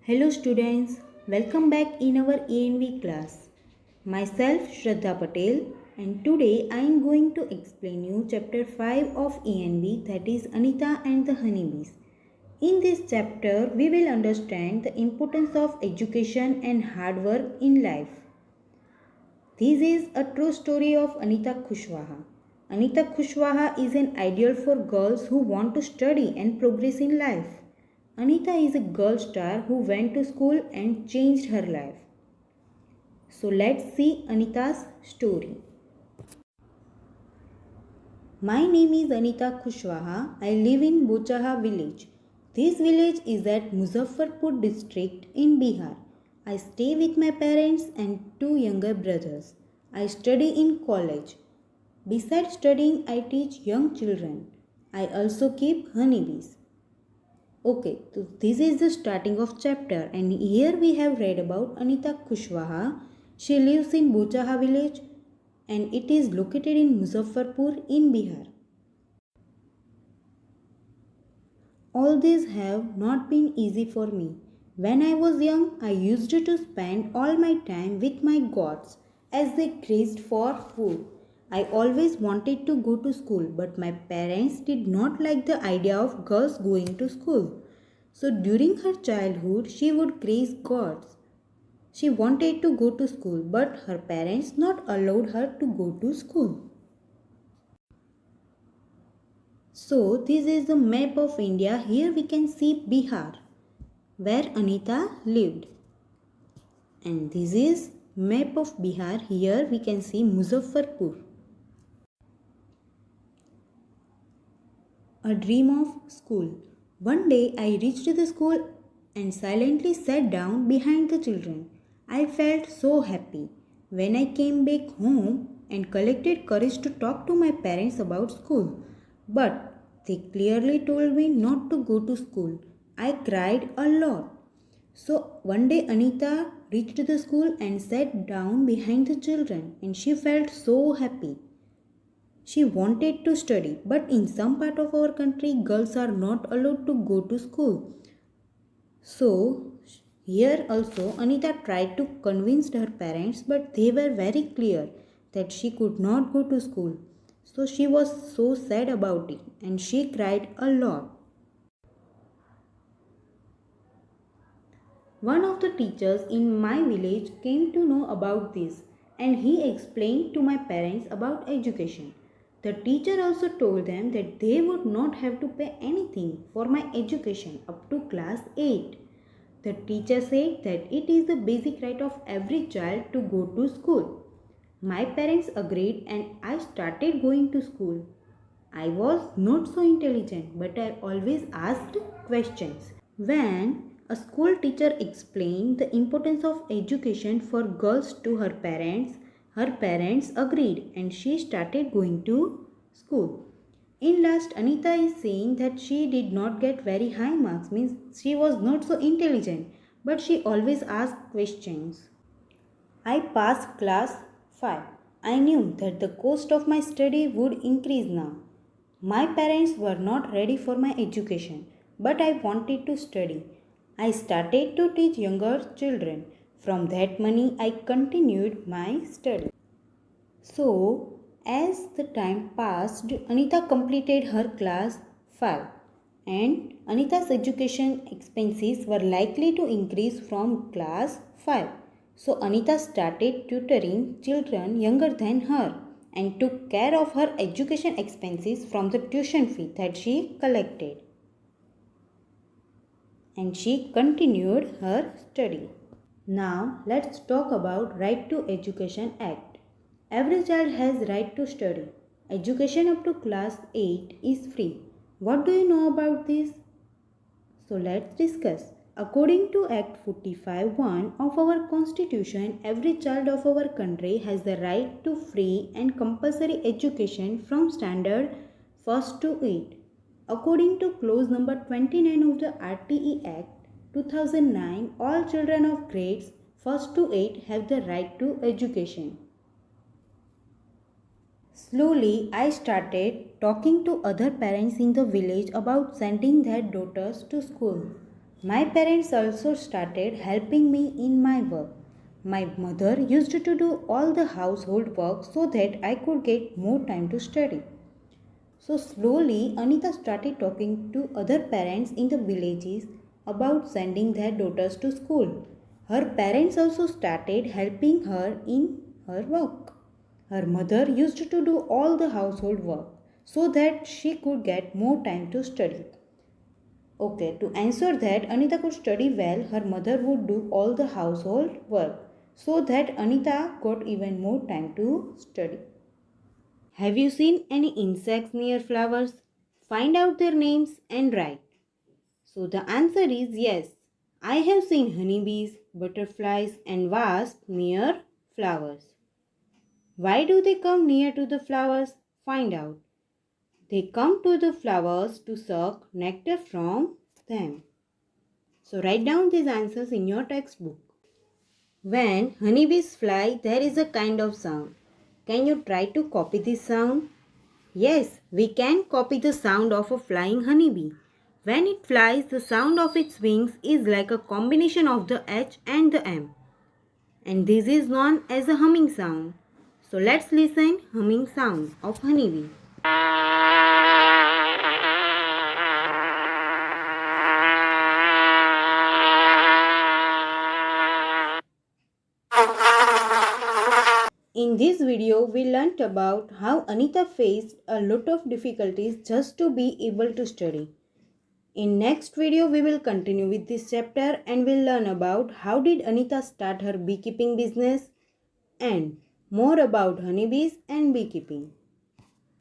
Hello students, welcome back in our ENV class. Myself Shraddha Patel and today I am going to explain you chapter 5 of ENV, that is Anita and the Honeybees. In this chapter we will understand the importance of education and hard work in life. This is a true story of Anita Kushwaha. Anita Kushwaha is an ideal for girls who want to study and progress in life. Anita is a girl star who went to school and changed her life. So let's see Anita's story. My name is Anita Kushwaha. I live in Bochaha village. This village is at Muzaffarpur district in Bihar. I stay with my parents and two younger brothers. I study in college. Besides studying, I teach young children. I also keep honeybees. Okay, so this is the starting of chapter and here we have read about Anita Kushwaha. She lives in Bochaha village and it is located in Muzaffarpur in Bihar. All these have not been easy for me. When I was young, I used to spend all my time with my goats as they grazed for food. I always wanted to go to school, but my parents did not like the idea of girls going to school. So during her childhood, she would graze goats. She wanted to go to school, but her parents not allowed her to go to school. So this is the map of India. Here we can see Bihar, where Anita lived. And this is map of Bihar. Here we can see Muzaffarpur. A dream of school. One day I reached the school and silently sat down behind the children. I felt so happy. When I came back home and collected courage to talk to my parents about school, but they clearly told me not to go to school. I cried a lot. So one day Anita reached the school and sat down behind the children and she felt so happy. She wanted to study, but in some part of our country, girls are not allowed to go to school. So, here also Anita tried to convince her parents, but they were very clear that she could not go to school. So, she was so sad about it and she cried a lot. One of the teachers in my village came to know about this and he explained to my parents about education. The teacher also told them that they would not have to pay anything for my education up to class 8. The teacher said that it is the basic right of every child to go to school. My parents agreed and I started going to school. I was not so intelligent, but I always asked questions. When a school teacher explained the importance of education for girls to her parents agreed and she started going to school. In last, Anita is saying that she did not get very high marks, means she was not so intelligent, but she always asked questions. I passed class 5. I knew that the cost of my study would increase now. My parents were not ready for my education, but I wanted to study. I started to teach younger children. From that money, I continued my study. So, as the time passed, Anita completed her class 5 and Anita's education expenses were likely to increase from class 5. So, Anita started tutoring children younger than her and took care of her education expenses from the tuition fee that she collected. And she continued her study. Now let's talk about Right to Education Act. Every child has right to study. Education up to class 8 is free. What do you know about this? So let's discuss. According to Act 45(1) of our Constitution, every child of our country has the right to free and compulsory education from standard 1st to 8. According to clause number 29 of the RTE Act 2009, all children of grades 1st to 8 have the right to education. Slowly, I started talking to other parents in the village about sending their daughters to school. My parents also started helping me in my work. My mother used to do all the household work so that I could get more time to study. So slowly, Anita started talking to other parents in the villages about sending their daughters to school. Her parents also started helping her in her work. Her mother used to do all the household work so that she could get more time to study. Okay, to ensure that Anita could study well, her mother would do all the household work so that Anita got even more time to study. Have you seen any insects near flowers? Find out their names and write. So the answer is yes. I have seen honeybees, butterflies, and wasps near flowers. Why do they come near to the flowers? Find out. They come to the flowers to suck nectar from them. So write down these answers in your textbook. When honeybees fly, there is a kind of sound. Can you try to copy this sound? Yes, we can copy the sound of a flying honeybee. When it flies, the sound of its wings is like a combination of the H and the M. And this is known as a humming sound. So let's listen humming sound of honeybee. In this video, we learnt about how Anita faced a lot of difficulties just to be able to study. In next video, we will continue with this chapter and we'll learn about how did Anita start her beekeeping business and more about honeybees and beekeeping.